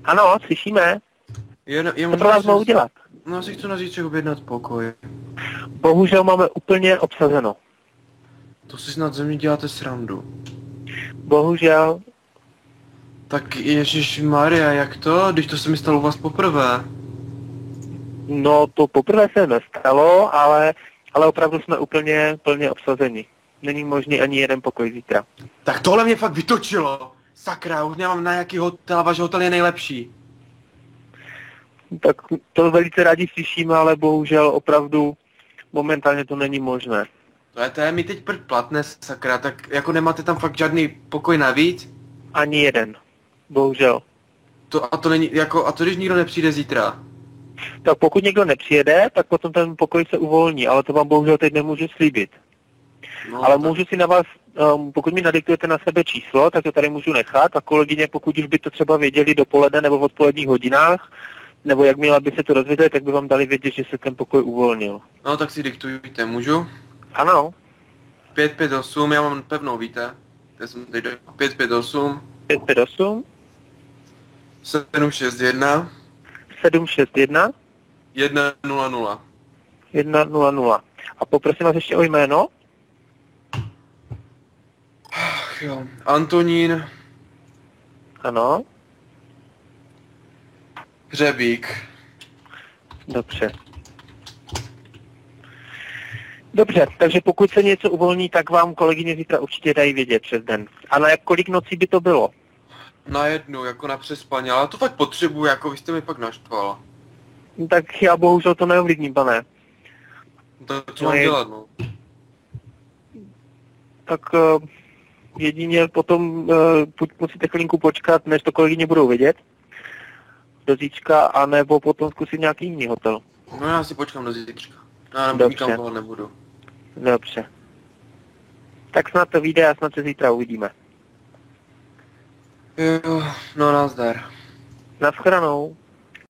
Ano, slyšíme. Co pro vás mohu udělat? No, si chci na zítřek objednat pokoj. Bohužel máme úplně obsazeno. To si snad ze mě děláte srandu. Bohužel. Tak ježišmarja, jak to? Když to se mi stalo u vás poprvé. No, to poprvé se nestalo, ale opravdu jsme úplně plně obsazeni. Není možný ani jeden pokoj zítra. Tak tohle mě fakt vytočilo. Sakra, už nemám na jaký hotel, váš hotel je nejlepší. Tak to velice rádi slyšíme, ale bohužel opravdu momentálně to není možné. To je mi teď platné, sakra, tak jako nemáte tam fakt žádný pokoj navíc? Ani jeden. Bohužel. A to když nikdo nepřijde zítra? Tak pokud někdo nepřijede, tak potom ten pokoj se uvolní, ale to vám bohužel teď nemůžu slíbit. No, Ale tak... můžu si na vás, pokud mi nadiktujete na sebe číslo, tak to tady můžu nechat a kolegyně, pokud už by to třeba věděli dopoledne nebo v odpoledních hodinách, nebo jakmile by se to rozvěděli, tak by vám dali vědět, že se ten pokoj uvolnil. No tak si diktujte, můžu? Ano. 558, já mám pevnou, víte? Já jsem teď 558. 558. 761. 761. 100. 100. A poprosím vás ještě o jméno. Ach jo, Antonín. Ano. Hřebík. Dobře. Dobře, takže pokud se něco uvolní, tak vám kolegyně zítra určitě dají vědět přes den. A na kolik nocí by to bylo? Na jednu, jako na přespaně, ale to fakt potřebuji, jako vy jste mi pak naštval. Tak já bohužel to neovlivním, pane. Tak co mám dělat, no? Tak jedině potom musíte chvilinku počkat, než to kolegyně budou vědět. Do zítřka, anebo potom zkusit nějaký jiný hotel. No já si počkám do zítřka. Já nikam toho nebudu. Dobře. Tak snad to vyjde a snad se zítra uvidíme. Jo, no nazdar. Naschranou.